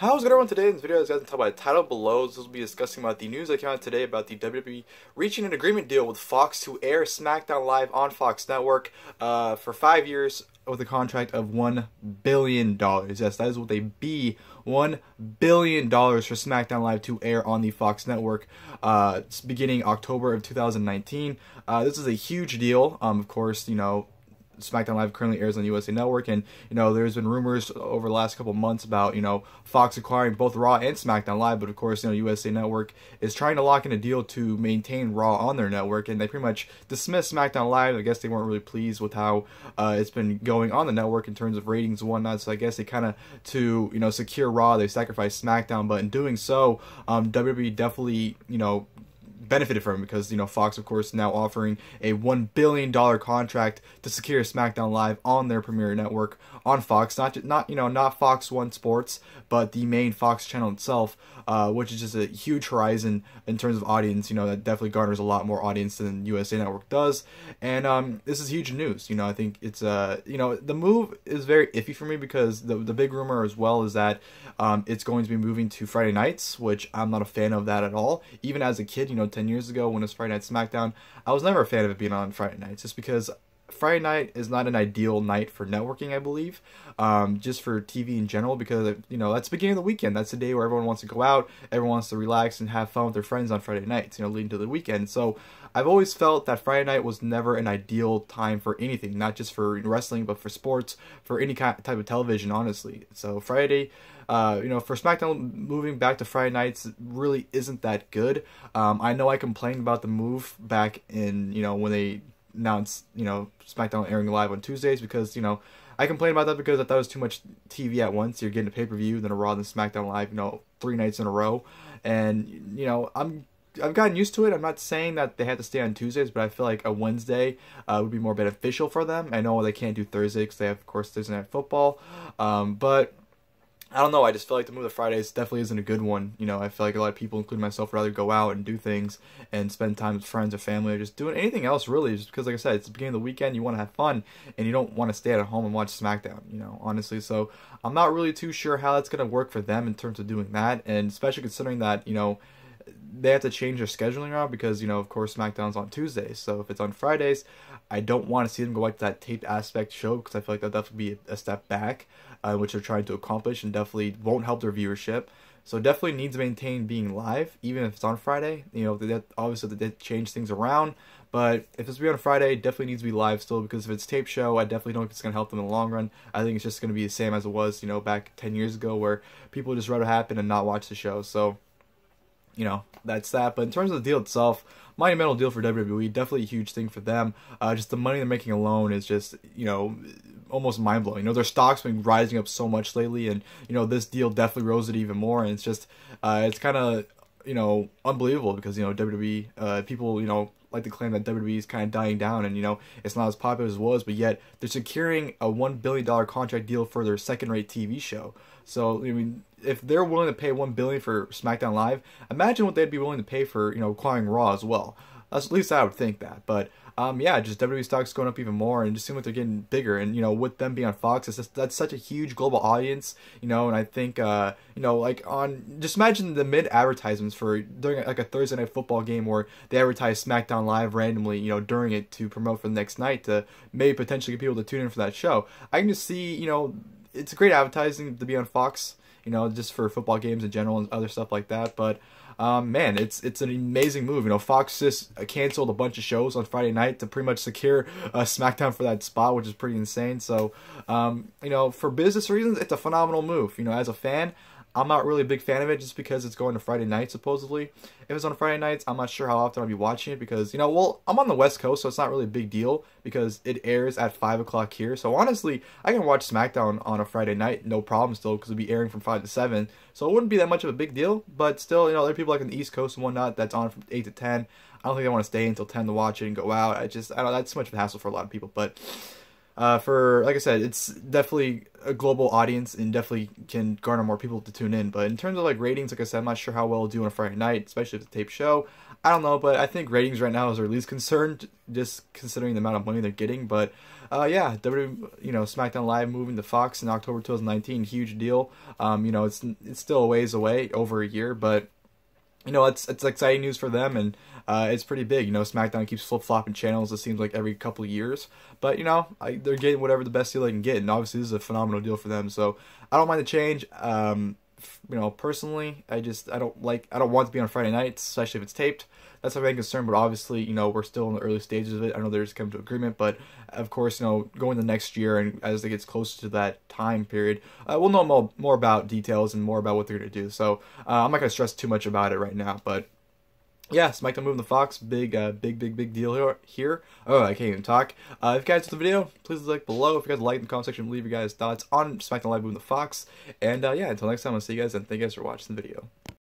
How's it going today? In this video, as you guys can tell by the title below, this will be discussing about the news that came out today about the WWE reaching an agreement deal with Fox to air SmackDown Live on Fox Network for 5 years with a contract of $1 billion. Yes, that is what they be. $1 billion for SmackDown Live to air on the Fox Network beginning October of 2019. This is a huge deal. Of course, you know, SmackDown Live currently airs on USA Network, and there's been rumors over the last couple months about Fox acquiring both Raw and SmackDown Live, but of course USA Network is trying to lock in a deal to maintain Raw on their network, and they pretty much dismissed SmackDown Live. I guess they weren't really pleased with how it's been going on the network in terms of ratings and whatnot, so I guess they kind of, to secure Raw, they sacrificed SmackDown, but in doing so, WWE definitely benefited from it because Fox, of course, now offering a $1 billion contract to secure SmackDown Live on their premier network on Fox, not Fox One Sports, but the main Fox channel itself, which is just a huge horizon in terms of audience. That definitely garners a lot more audience than USA Network does, and this is huge news. I think it's the move is very iffy for me because the big rumor as well is that it's going to be moving to Friday nights, which I'm not a fan of that at all. Even as a kid, 10 years ago when it was Friday Night SmackDown, I was never a fan of it being on Friday nights, just because Friday night is not an ideal night for networking, I believe, just for TV in general, because that's the beginning of the weekend. That's the day where everyone wants to go out, everyone wants to relax and have fun with their friends on Friday nights, leading to the weekend. So I've always felt that Friday night was never an ideal time for anything, not just for wrestling, but for sports, for any type of television, honestly. So Friday, for SmackDown moving back to Friday nights really isn't that good. I know I complained about the move back in, when they announced, SmackDown airing live on Tuesdays, because, I complained about that because I thought it was too much TV at once. You're getting a pay-per-view, then a Raw, then SmackDown Live, 3 nights in a row. And, I've gotten used to it. I'm not saying that they had to stay on Tuesdays, but I feel like a Wednesday would be more beneficial for them. I know they can't do Thursday because they have, of course, Thursday Night Football. But I don't know, I just feel like the move to Fridays definitely isn't a good one. I feel like a lot of people, including myself, would rather go out and do things and spend time with friends or family or just doing anything else, really, just because, like I said, it's the beginning of the weekend, you want to have fun, and you don't want to stay at home and watch SmackDown, honestly. So I'm not really too sure how that's going to work for them in terms of doing that, and especially considering that, they have to change their scheduling around because, of course, SmackDown's on Tuesdays. So if it's on Fridays, I don't want to see them go back to that taped aspect show because I feel like that definitely be a step back, which they're trying to accomplish, and definitely won't help their viewership. So definitely needs to maintain being live, even if it's on Friday. Obviously they change things around, but if it's be on Friday, it definitely needs to be live still, because if it's taped show, I definitely don't think it's going to help them in the long run. I think it's just going to be the same as it was, back 10 years ago, where people just let it happen and not watch the show. So that's that. But in terms of the deal itself, monumental deal for WWE, definitely a huge thing for them. Just the money they're making alone is just, almost mind-blowing. Their stock's been rising up so much lately, and, this deal definitely rose it even more, and it's just, it's kind of, unbelievable because, WWE, people, like to claim that WWE is kind of dying down and, it's not as popular as it was, but yet they're securing a $1 billion contract deal for their second-rate TV show. So, I mean, if they're willing to pay $1 billion for SmackDown Live, imagine what they'd be willing to pay for, acquiring Raw as well. At least I would think that. But yeah, just WWE stock's going up even more, and it just seems like they're getting bigger. And with them being on Fox, that's such a huge global audience, and I think like just imagine the mid advertisements for during like a Thursday Night Football game where they advertise SmackDown Live randomly, during it to promote for the next night to maybe potentially get people to tune in for that show. I can just see, it's great advertising to be on Fox, just for football games in general and other stuff like that. But man, it's an amazing move. Fox just canceled a bunch of shows on Friday night to pretty much secure SmackDown for that spot, which is pretty insane. So, for business reasons, it's a phenomenal move. As a fan, I'm not really a big fan of it just because it's going to Friday night, supposedly. If it's on Friday nights, I'm not sure how often I'll be watching it because, well, I'm on the West Coast, so it's not really a big deal because it airs at 5 o'clock here. So, honestly, I can watch SmackDown on a Friday night, no problem still, because it'll be airing from 5 to 7. So, it wouldn't be that much of a big deal, but still, there are people like on the East Coast and whatnot that's on from 8 to 10. I don't think they want to stay until 10 to watch it and go out. I don't know, that's too much of a hassle for a lot of people, but For like I said, it's definitely a global audience and definitely can garner more people to tune in. But in terms of like ratings, like I said, I'm not sure how well it'll do on a Friday night, especially if it's a taped show. I don't know, but I think ratings right now is our least concerned, just considering the amount of money they're getting. But yeah, WWE, SmackDown Live moving to Fox in October 2019, huge deal. It's still a ways away, over a year, but it's exciting news for them, and it's pretty big. SmackDown keeps flip-flopping channels, it seems like, every couple of years. But, they're getting whatever the best deal they can get, and obviously this is a phenomenal deal for them. So I don't mind the change. Personally, I don't want to be on Friday nights, especially if it's taped. That's my main concern, but obviously, we're still in the early stages of it. I know they're just coming to agreement, but of course, going the next year and as it gets closer to that time period, we'll know more about details and more about what they're going to do. So I'm not going to stress too much about it right now, but yeah, SmackDown moving to Fox, big deal here. Oh, I can't even talk. If you guys liked the video, please like below. If you guys like in the comment section, leave your guys' thoughts on SmackDown Live moving to Fox. And yeah, until next time, I'll see you guys, and thank you guys for watching the video.